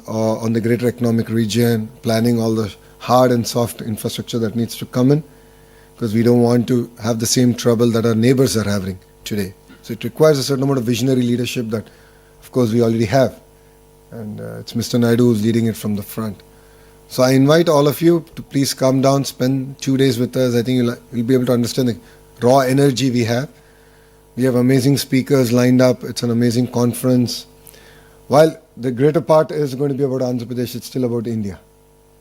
on the greater economic region, planning all the hard and soft infrastructure that needs to come in, because we don't want to have the same trouble that our neighbors are having today. So it requires a certain amount of visionary leadership that, of course, we already have. And it's Mr. Naidu who's leading it from the front. So I invite all of you to please come down, spend 2 days with us. I think you'll be able to understand the raw energy we have. We have amazing speakers lined up. It's an amazing conference. While the greater part is going to be about Andhra Pradesh, it's still about India.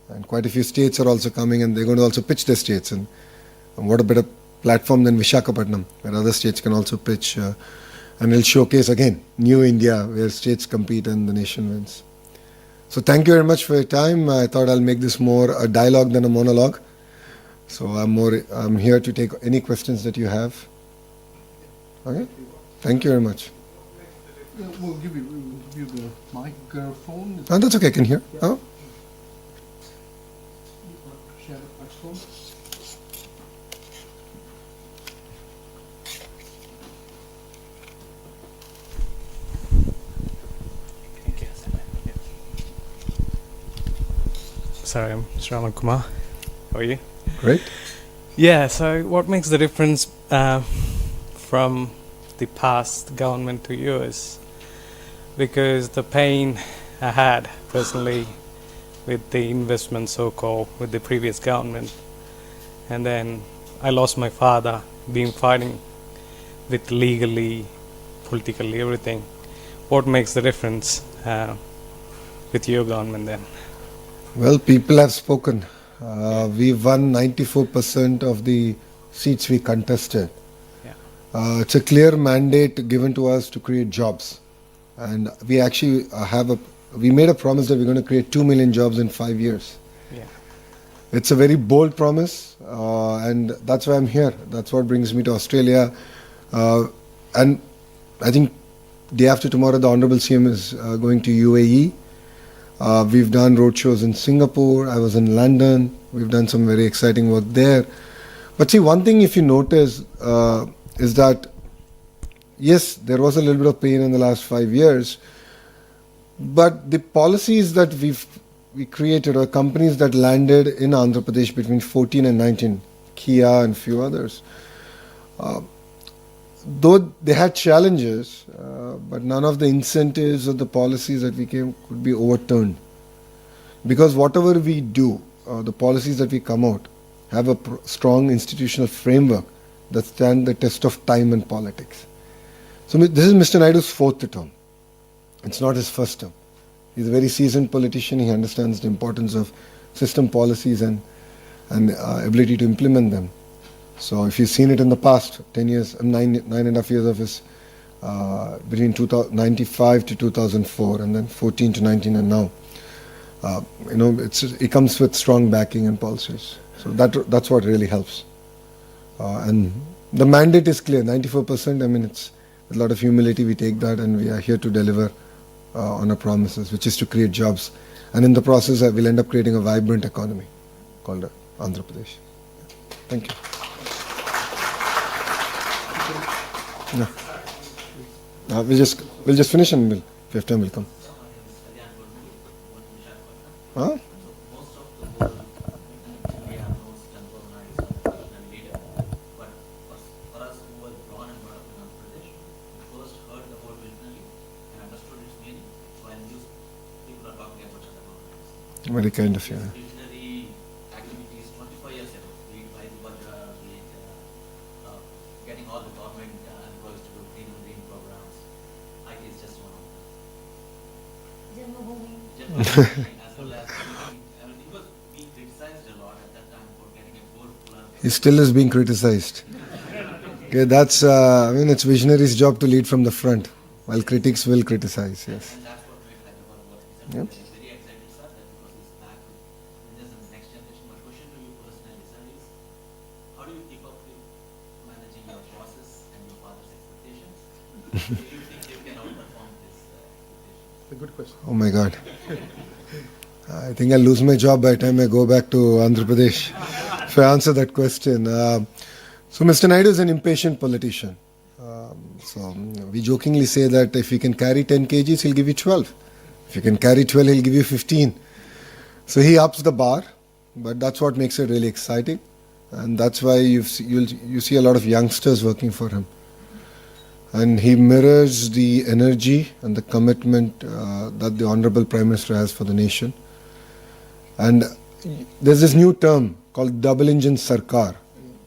And quite a few states are also coming, and they're going to also pitch their states. And what a better platform than Visakhapatnam, where other states can also pitch. And it'll showcase, again, new India, where states compete and the nation wins. So thank you very much for your time. I thought I'll make this more a dialogue than a monologue. So I'm here to take any questions that you have. Okay? Thank you very much. We'll give you the microphone. Oh, that's okay, I can hear. Yeah. Oh. Share the microphone. Sorry, I'm Shravan Kumar. How are you? Great. Yeah, so what makes the difference from the past government to yours? Because the pain I had personally with the investment, so-called, with the previous government, and then I lost my father, been fighting with legally, politically, everything. What makes the difference with your government then? Well, people have spoken. We won 94% of the seats we contested. Yeah. It's a clear mandate given to us to create jobs. And we actually we made a promise that we're going to create 2 million jobs in 5 years. Yeah. It's a very bold promise, and that's why I'm here. That's what brings me to Australia. And I think day after tomorrow, the Honorable CM is going to UAE. We've done roadshows in Singapore. I was in London. We've done some very exciting work there. But see, one thing if you notice is that, yes, there was a little bit of pain in the last 5 years, but the policies that we created, or companies that landed in Andhra Pradesh between 14 and 19, Kia and few others, though they had challenges, but none of the incentives or the policies that we came could be overturned. Because whatever we do, the policies that we come out, have a strong institutional framework that stand the test of time and politics. So this is Mr. Naidu's 4th term. It's not his first term. He's a very seasoned politician. He understands the importance of system policies and ability to implement them. So if you've seen it in the past, 10 years, 9.5 years of his, between 1995 to 2004, and then 14 to 19, and now, it comes with strong backing and policies. So that's what really helps. And the mandate is clear, 94%. I mean, it's with a lot of humility we take that, and we are here to deliver on our promises, which is to create jobs. And in the process, we'll end up creating a vibrant economy called Andhra Pradesh. Thank you. No. We'll just finish, and if you have time, we'll come. Huh? Very kind of you. Visionary activities 25 years ago, be it by the budget, be it getting all the government employees to do green programs. IT is just one of them. As well as everything was being criticized a lot at that time for getting a full plan. He still is being criticized. Okay, that's, it's visionary's job to lead from the front, while critics will criticize, yes. And that's what made Hyderabad what it is. Yep. Very excited, sir, that because it's back with this and next generation. My question to you personally, sir, is how do you keep up with managing your bosses and your father's expectations? Do you think you can outperform this expectation? A good question. Oh my God. I think I'll lose my job by the time I go back to Andhra Pradesh if I answer that question. So Mr. Naidu is an impatient politician. So we jokingly say that if he can carry 10 kgs, he'll give you 12. If you can carry 12, he'll give you 15. So he ups the bar, but that's what makes it really exciting. And that's why you see a lot of youngsters working for him. And he mirrors the energy and the commitment that the Honorable Prime Minister has for the nation. And there's this new term called double engine Sarkar,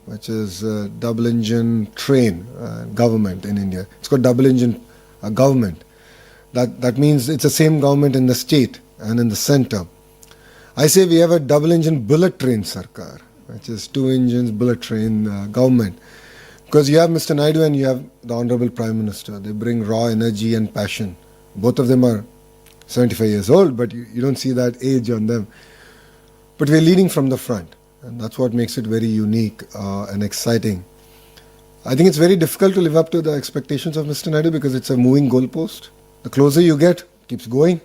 which is double engine train government in India. It's called double engine government. That means it's the same government in the state and in the center. I say we have a double engine bullet train Sarkar, which is 2 engines bullet train government. Because you have Mr. Naidu and you have the Honorable Prime Minister. They bring raw energy and passion. Both of them are 75 years old, but you don't see that age on them. But we're leading from the front, and that's what makes it very unique and exciting. I think it's very difficult to live up to the expectations of Mr. Naidu because it's a moving goalpost. The closer you get, keeps going.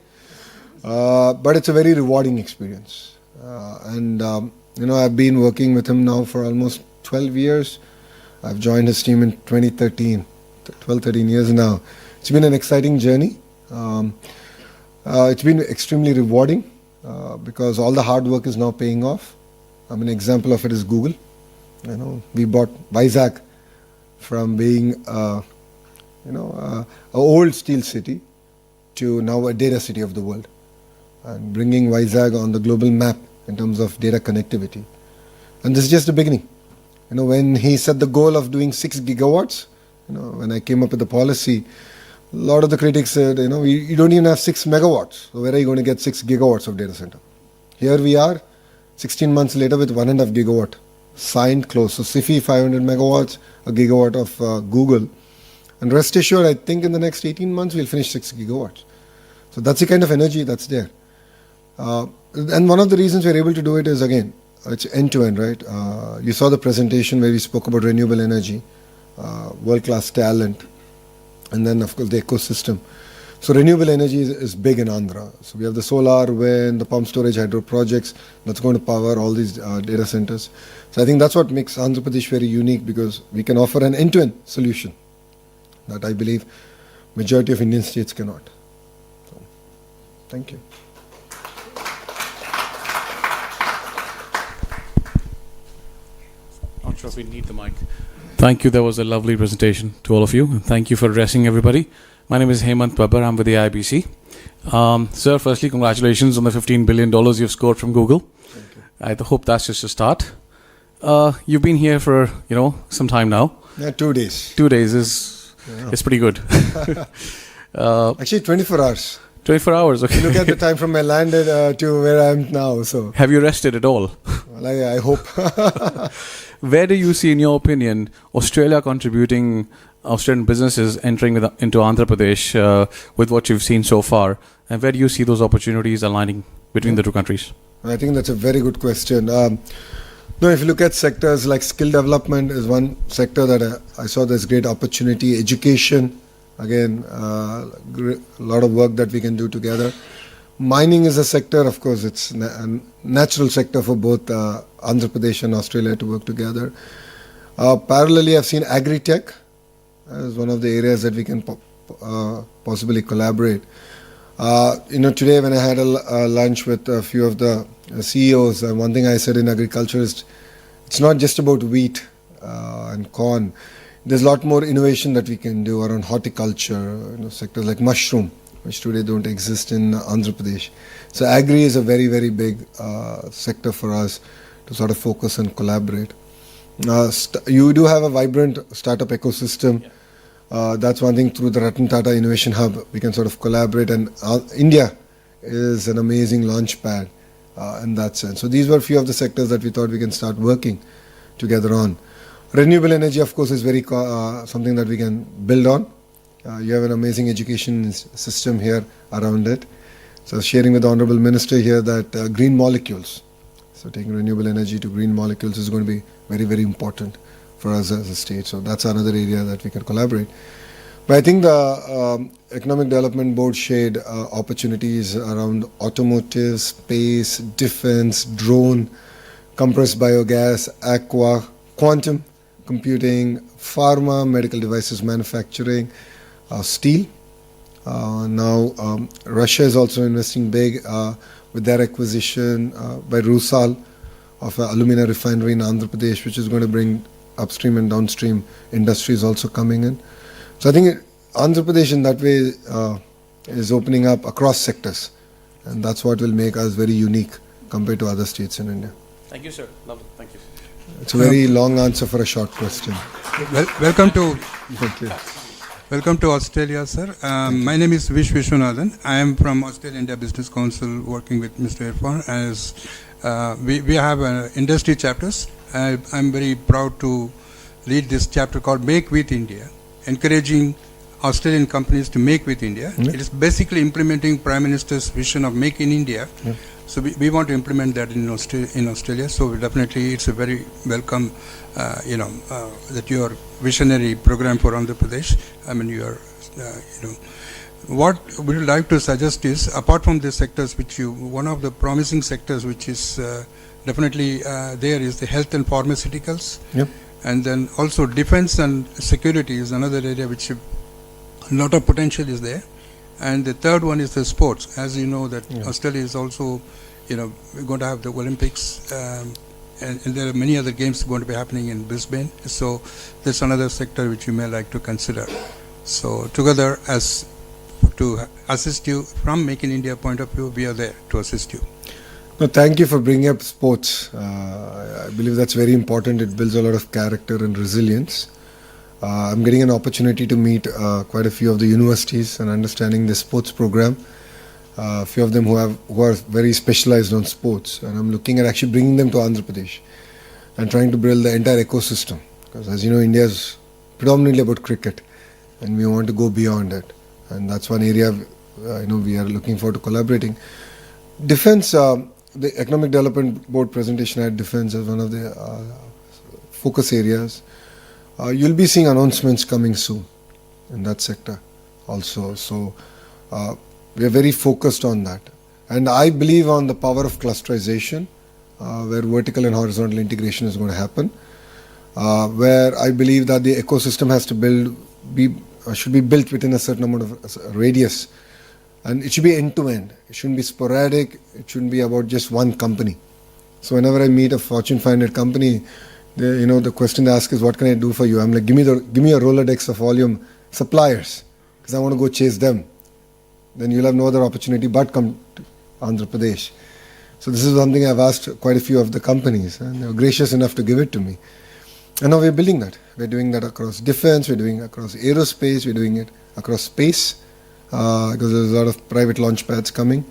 But it's a very rewarding experience. I've been working with him now for almost 12 years. I've joined his team in 2013, 12, 13 years now. It's been an exciting journey. It's been extremely rewarding because all the hard work is now paying off. I mean, an example of it is Google. We bought Vizag from being a old steel city to now a data city of the world, and bringing Vizag on the global map in terms of data connectivity. And this is just the beginning. When he set the goal of doing 6 gigawatts, when I came up with the policy, a lot of the critics said, you don't even have 6 megawatts. So where are you going to get 6 gigawatts of data center? Here we are, 16 months later with 1.5 gigawatt signed close. So SIFI 500 megawatts, a gigawatt of Google. And rest assured, I think in the next 18 months we'll finish 6 gigawatts. So that's the kind of energy that's there. And one of the reasons we're able to do it is, again, it's end-to-end, right? You saw the presentation where we spoke about renewable energy, world-class talent, and then, of course, the ecosystem. So renewable energy is big in Andhra. So we have the solar, wind, the pump storage, hydro projects that's going to power all these data centers. So I think that's what makes Andhra Pradesh very unique, because we can offer an end-to-end solution that I believe majority of Indian states cannot. So, thank you. Not sure if we need the mic. Thank you. That was a lovely presentation to all of you. And thank you for addressing everybody. My name is Hemant Babbar. I'm with the IBC. Sir, firstly, congratulations on the $15 billion you've scored from Google. I hope that's just a start. You've been here for, some time now. Yeah, 2 days. 2 days is pretty good. Actually, 24 hours. 24 hours, okay. Look at the time from I landed to where I am now. So, Have you rested at all? well, I hope. Where do you see, in your opinion, Australian businesses entering into Andhra Pradesh with what you've seen so far? And where do you see those opportunities aligning between the two countries? I think that's a very good question. If you look at sectors like skill development is one sector that I saw there's great opportunity. Education, again, a lot of work that we can do together. Mining is a sector, of course, it's a natural sector for both Andhra Pradesh and Australia to work together. Parallelly, I've seen agri-tech as one of the areas that we can possibly collaborate. Today when I had a lunch with a few of the CEOs, one thing I said in agriculture is it's not just about wheat and corn. There's a lot more innovation that we can do around horticulture, sectors like mushroom, which today don't exist in Andhra Pradesh. So agri is a very, very big sector for us to sort of focus and collaborate. You do have a vibrant startup ecosystem. That's one thing. Through the Ratan Tata Innovation Hub, we can sort of collaborate, and India is an amazing launch pad in that sense. So these were a few of the sectors that we thought we can start working together on. Renewable energy, of course, is very something that we can build on. You have an amazing education system here around it. So sharing with the Honorable Minister here that green molecules, so taking renewable energy to green molecules is going to be very, very important for us as a state. So that's another area that we can collaborate. But I think the Economic Development Board shared opportunities around automotive, space, defense, drone, compressed biogas, aqua, quantum computing, pharma, medical devices manufacturing, steel, Now Russia is also investing big with their acquisition by Rusal of an alumina refinery in Andhra Pradesh, which is going to bring upstream and downstream industries also coming in. So I think Andhra Pradesh in that way is opening up across sectors, and that's what will make us very unique compared to other states in India. Thank you, sir. Lovely. Thank you. It's a very long answer for a short question. Welcome to Thank you. welcome to Australia, sir. My name is Vish Vishwanathan. I am from Australia India Business Council, working with Mr. Irfan. As we have industry chapters. I'm very proud to lead this chapter called Make with India, encouraging Australian companies to make with India. Yeah. It is basically implementing Prime Minister's vision of Make in India. Yeah. So we want to implement that in Australia. So definitely it's a very welcome, that your visionary program for Andhra Pradesh. I mean, what we would like to suggest is, apart from the sectors one of the promising sectors which is definitely there is the health and pharmaceuticals. Yep. And then also defense and security is another area which a lot of potential is there. And the third one is the sports. As you know that Australia is also, we're going to have the Olympics, and there are many other games going to be happening in Brisbane. So that's another sector which you may like to consider. So together, as to assist you from Make in India point of view, we are there to assist you. No, thank you for bringing up sports. I believe that's very important. It builds a lot of character and resilience. I'm getting an opportunity to meet quite a few of the universities and understanding the sports program. A few of them who are very specialized on sports, and I'm looking at actually bringing them to Andhra Pradesh and trying to build the entire ecosystem. Because as you know, India is predominantly about cricket, and we want to go beyond it. And that's one area we are looking forward to collaborating. Defense, the Economic Development Board presentation had defense as one of the focus areas. You'll be seeing announcements coming soon in that sector also. So we are very focused on that. And I believe on the power of clusterization, where vertical and horizontal integration is going to happen, where I believe that the ecosystem has to should be built within a certain amount of radius. And it should be end-to-end. It shouldn't be sporadic. It shouldn't be about just one company. So whenever I meet a Fortune 500 company, the question they ask is, what can I do for you? I'm like, give me a Rolodex of all your suppliers, because I want to go chase them. Then you'll have no other opportunity but come to Andhra Pradesh. So this is something I've asked quite a few of the companies, and they were gracious enough to give it to me. And now we're building that. We're doing that across defense, we're doing it across aerospace, we're doing it across space, because there's a lot of private launch pads coming.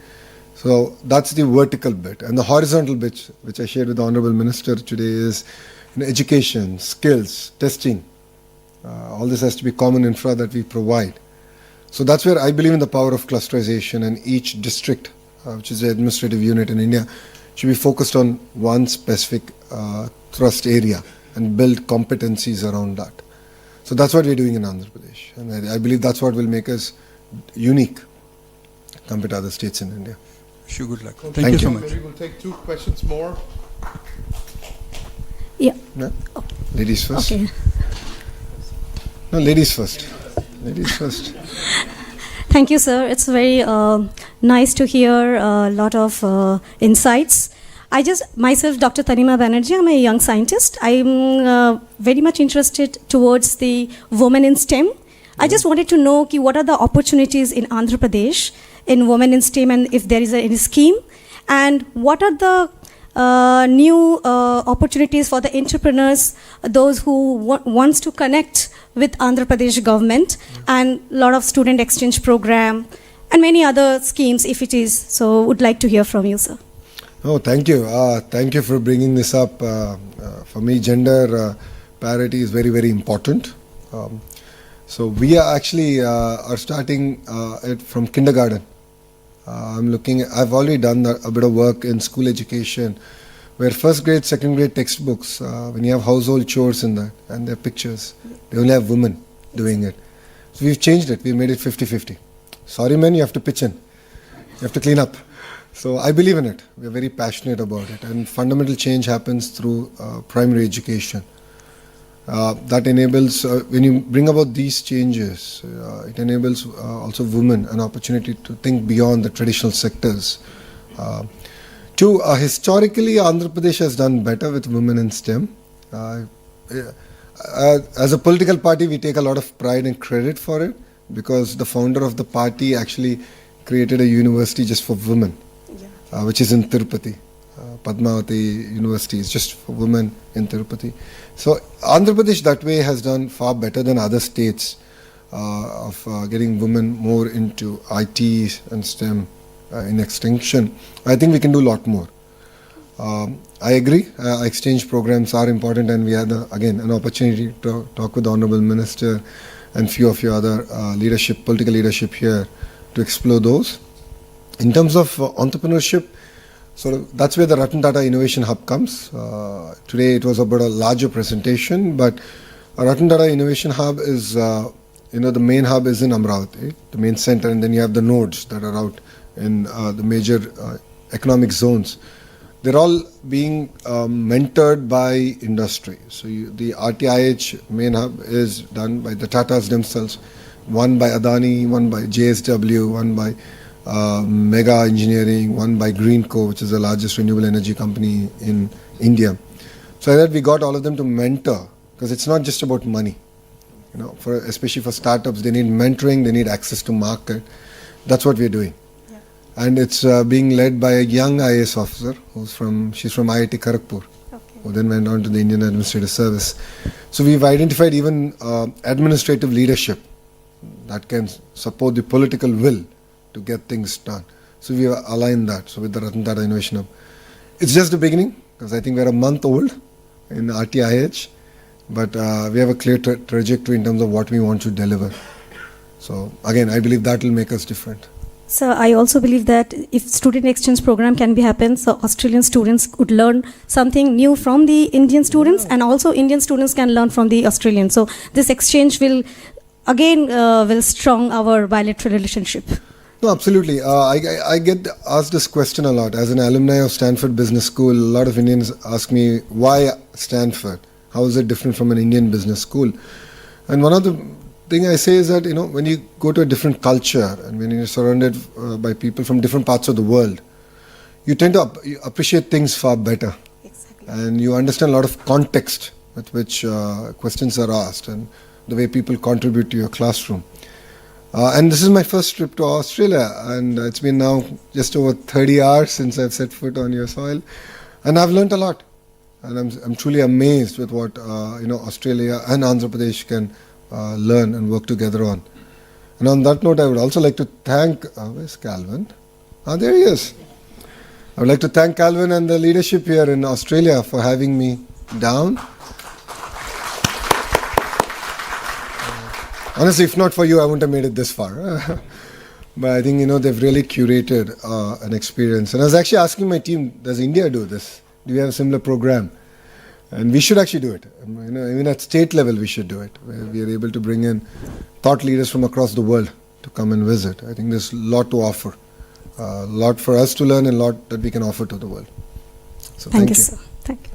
So that's the vertical bit. And the horizontal bit, which I shared with the Honorable Minister today, is education, skills, testing. All this has to be common infra that we provide. So that's where I believe in the power of clusterization, and each district, which is the administrative unit in India, should be focused on one specific thrust area and build competencies around that. So that's what we're doing in Andhra Pradesh. And I believe that's what will make us unique compared to other states in India. Wish you good luck. Thank Thank you so you. much. Maybe we'll take 2 questions more. Yeah. No? Ladies first. Okay. No, ladies first. Ladies first. Thank you, sir. It's very nice to hear a lot of insights. Myself, Dr. Tanima Banerjee, I'm a young scientist. I'm very much interested towards the women in STEM. I just wanted to know what are the opportunities in Andhra Pradesh in women in STEM, and if there is any scheme, and what are the new opportunities for the entrepreneurs, those who wants to connect with Andhra Pradesh government, and a lot of student exchange program and many other schemes if it is. So would like to hear from you, sir. Oh, thank you. Thank you for bringing this up. For me, gender parity is very, very important. So we are actually are starting it from kindergarten. I've already done a bit of work in school education, where first grade, second grade textbooks, when you have household chores in that and their pictures, they only have women doing it. So we've changed it. We've made it 50-50. Sorry, men, you have to pitch in. You have to clean up. So I believe in it. We're very passionate about it. And fundamental change happens through primary education. that enables, when you bring about these changes, it enables also women an opportunity to think beyond the traditional sectors. Two, historically, Andhra Pradesh has done better with women in STEM. As a political party, we take a lot of pride and credit for it because the founder of the party actually created a university just for women, which is in Tirupati. Padmavati University is just for women in Tirupati. So Andhra Pradesh that way has done far better than other states of getting women more into IT and STEM in extension. I think we can do a lot more. I agree, exchange programs are important, and we had again an opportunity to talk with the Honorable Minister and few of your other political leadership here to explore those. In terms of entrepreneurship, that's where the Ratan Tata Innovation Hub comes. Today it was about a larger presentation, but Ratan Tata Innovation Hub is, the main hub is in Amravati, the main center, and then you have the nodes that are out in the major economic zones. They're all being mentored by industry. So the RTIH main hub is done by the Tatas themselves, one by Adani, one by JSW, one by Mega Engineering, one by Greenco, which is the largest renewable energy company in India. So that we got all of them to mentor, because it's not just about money. Especially for startups, they need mentoring, they need access to market. That's what we're doing. Yeah. And it's being led by a young IAS officer she's from IIT Kharagpur, who then went on to the Indian Administrative Service. So we've identified even administrative leadership that can support the political will to get things done. So we have aligned that. So with the Ratan Tata Innovation Hub, it's just the beginning, because I think we're a month old in RTIH, but we have a clear trajectory in terms of what we want to deliver. So again, I believe that will make us different. So I also believe that if student exchange program can be happen, so Australian students could learn something new from the Indian students, and also Indian students can learn from the Australians. So this exchange will again will strong our bilateral relationship. No, absolutely. I get asked this question a lot. As an alumni of Stanford Business School, a lot of Indians ask me, why Stanford? How is it different from an Indian business school? And one of the thing I say is that, when you go to a different culture and when you're surrounded by people from different parts of the world, you tend to appreciate things far better. Exactly. And you understand a lot of context with which questions are asked and the way people contribute to your classroom. And this is my first trip to Australia, and it's been now just over 30 hours since I've set foot on your soil, and I've learnt a lot. And I'm truly amazed with what Australia and Andhra Pradesh can learn and work together on. And on that note, I would also like to thank, where's Calvin? There he is. I would like to thank Calvin and the leadership here in Australia for having me down. Honestly, if not for you, I wouldn't have made it this far. But I think, they've really curated an experience. And I was actually asking my team, does India do this? Do we have a similar program? And we should actually do it. Even at state level, we should do it, where we are able to bring in thought leaders from across the world to come and visit. I think there's a lot to offer, a lot for us to learn, and a lot that we can offer to the world. So thank you. Sir. Thank you.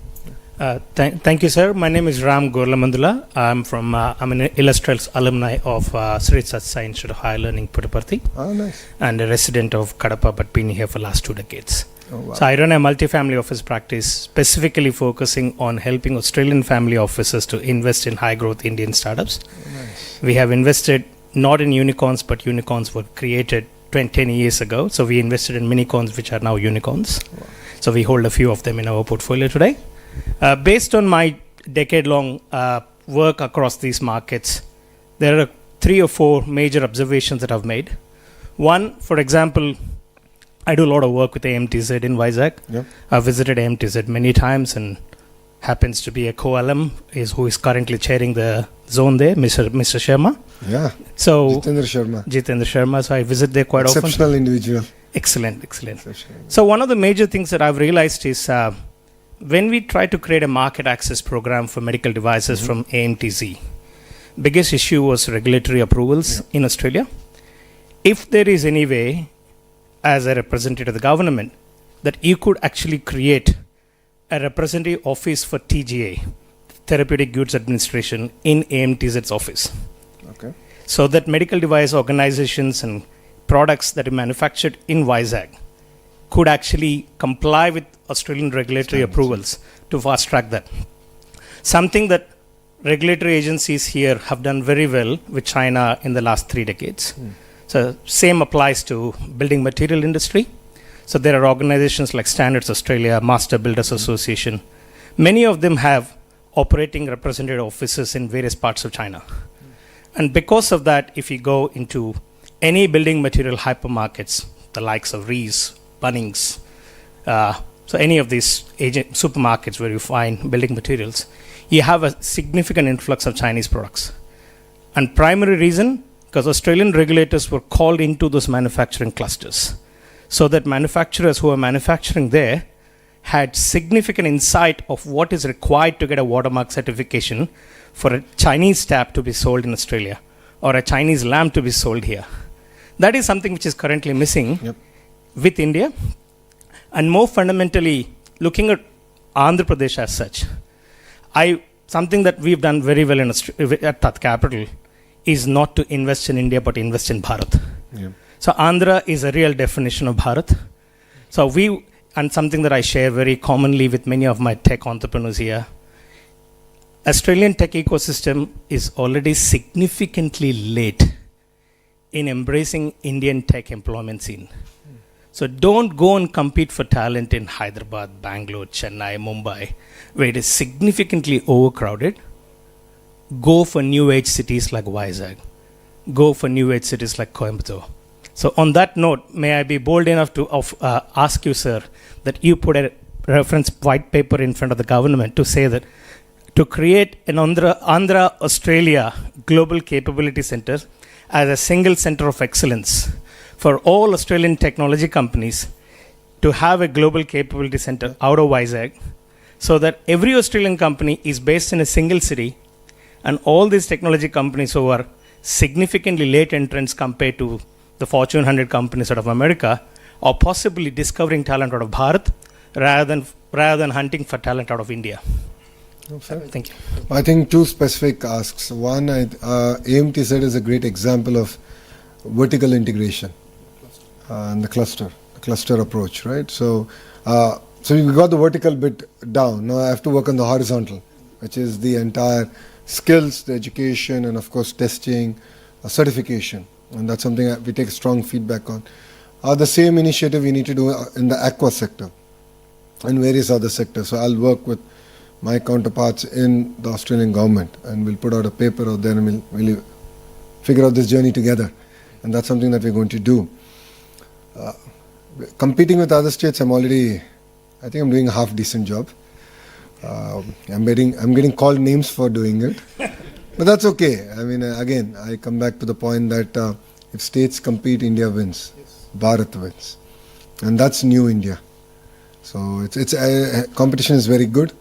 Thank you, sir. My name is Ram Gorlamandula. I'm an illustrious alumni of Sri Satsai Institute of Higher Learning, Puttaparthi. Oh, nice. And a resident of Kadapa, but been here for the last 2 decades. Oh, wow. So I run a multifamily office practice specifically focusing on helping Australian family offices to invest in high growth Indian startups. Oh, nice. We have invested not in unicorns, but unicorns were created 10 years ago. So we invested in minicorns, which are now unicorns. Wow. So we hold a few of them in our portfolio today. Based on my decade-long work across these markets, there are 3 or 4 major observations that I've made. One, for example, I do a lot of work with AMTZ in Vizag. Yep. I've visited AMTZ many times and happens to be a co-alum who is currently chairing the zone there, Mr. Sharma. Yeah. So Jitendra Sharma. So I visit there quite often. Exceptional individual. Excellent. So one of the major things that I've realized is when we try to create a market access program for medical devices from AMTZ, biggest issue was regulatory approvals in Australia. If there is any way, as a representative of the government, that you could actually create a representative office for TGA, Therapeutic Goods Administration in AMTZ's office, Okay. so that medical device organizations and products that are manufactured in Vizag could actually comply with Australian regulatory approvals to fast track that. Something that regulatory agencies here have done very well with China in the last 3 decades. So same applies to building material industry. So there are organizations like Standards Australia, Master Builders Association. Many of them have operating representative offices in various parts of China. And because of that, if you go into any building material hypermarkets, the likes of Rees, Bunnings, so any of these supermarkets where you find building materials, you have a significant influx of Chinese products. And primary reason, because Australian regulators were called into those manufacturing clusters, so that manufacturers who are manufacturing there had significant insight of what is required to get a watermark certification for a Chinese tap to be sold in Australia or a Chinese lamp to be sold here. That is something which is currently missing with India. And more fundamentally, looking at Andhra Pradesh as such, something that we've done very well at Tat Capital is not to invest in India but invest in Bharat. Yeah. So Andhra is a real definition of Bharat. So and something that I share very commonly with many of my tech entrepreneurs here, Australian tech ecosystem is already significantly late in embracing Indian tech employment scene. So don't go and compete for talent in Hyderabad, Bangalore, Chennai, Mumbai, where it is significantly overcrowded. Go for new age cities like Vizag. Go for new age cities like Coimbatore. So on that note, may I be bold enough to ask you, sir, that you put a reference white paper in front of the government to say that to create an Andhra Australia Global Capability Center as a single center of excellence for all Australian technology companies to have a global capability center out of Vizag, so that every Australian company is based in a single city, and all these technology companies who are significantly late entrants compared to the Fortune 100 companies out of America are possibly discovering talent out of Bharat rather than hunting for talent out of India. Thank you. I think two specific asks. One, AMTZ is a great example of vertical integration and the cluster approach, right? So we got the vertical bit down. Now I have to work on the horizontal, which is the entire skills, the education, and of course testing, certification. And that's something we take strong feedback on. The same initiative we need to do in the aqua sector and various other sectors. So I'll work with my counterparts in the Australian government, and we'll put out a paper out there, and we'll figure out this journey together. And that's something that we're going to do. Competing with other states, I think I'm doing a half decent job. I'm getting called names for doing it, but that's okay. I mean, again, I come back to the point that if states compete, India wins, Bharat wins, and that's new India. So it's competition is very good.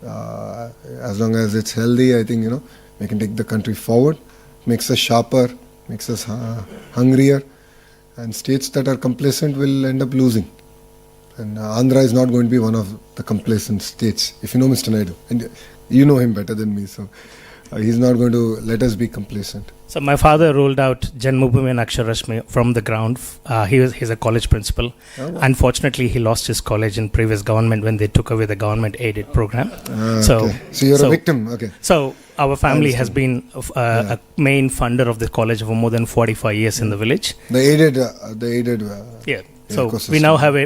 As long as it's healthy, I think we can take the country forward. Makes us sharper, makes us hungrier, and states that are complacent will end up losing. And Andhra is not going to be one of the complacent states. If you know Mr. Naidu, and you know him better than me, so he's not going to let us be complacent. So my father rolled out Janmabhoomi and Aksharashmi from the ground. He's a college principal. Oh, wow. Unfortunately, he lost his college in previous government when they took away the government-aided program. So you're a victim. Okay. So our family has been a main funder of the college for more than 45 years in the village. The aided. Yeah. So ecosystem.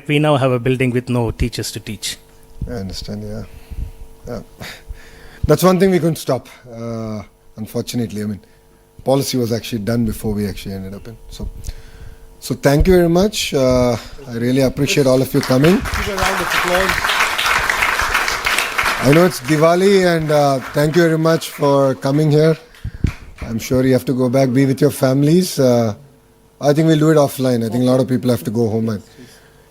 we now have a building with no teachers to teach. I understand. Yeah. That's one thing we couldn't stop. Unfortunately, I mean, policy was actually done before we actually ended up in. So thank you very much. I really appreciate all of you coming. Give a round of applause. I know it's Diwali, and thank you very much for coming here. I'm sure you have to go back, be with your families. I think we'll do it offline. I think a lot of people have to go home. And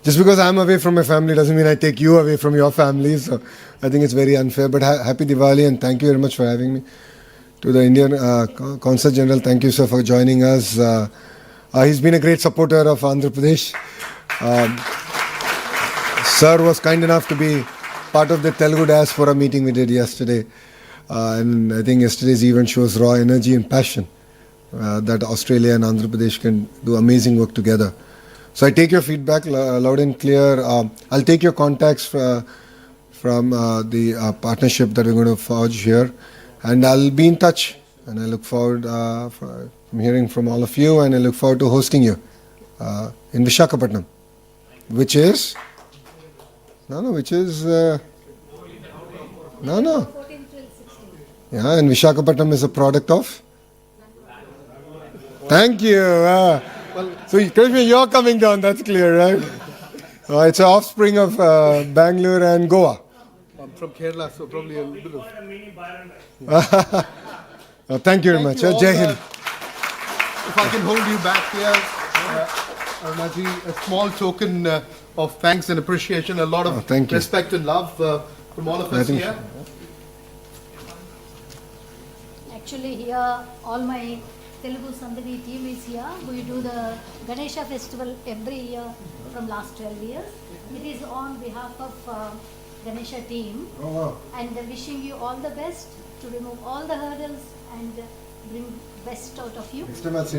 just because I'm away from my family doesn't mean I take you away from your families. So I think it's very unfair. But happy Diwali, and thank you very much for having me. To the Indian Consul General, thank you, sir, for joining us. He's been a great supporter of Andhra Pradesh. Sir was kind enough to be part of the Telugu diaspora meeting we did yesterday. And I think yesterday's event shows raw energy and passion that Australia and Andhra Pradesh can do amazing work together. So I take your feedback loud and clear. I'll take your contacts from the partnership that we're going to forge here, and I'll be in touch. And I look forward from hearing from all of you, and I look forward to hosting you in Visakhapatnam, which is yeah, and Visakhapatnam is a product of. Thank you. So Krishna, you're coming down. That's clear, right? It's an offspring of Bangalore and Goa. I'm from Kerala, so probably a little bit of. Thank you very much. Thank you Jai all, Hind. If I can hold you back here, Arunaji, a small token of thanks and appreciation, a lot of thank you. respect and love from all of I us think here. Actually, here all my Telugu Sandhani team is here. We do the Ganesha festival every year from last 12 years. It is on behalf of Ganesha team, and wishing you all the best to remove all the hurdles and bring best out of you. Next time I'll send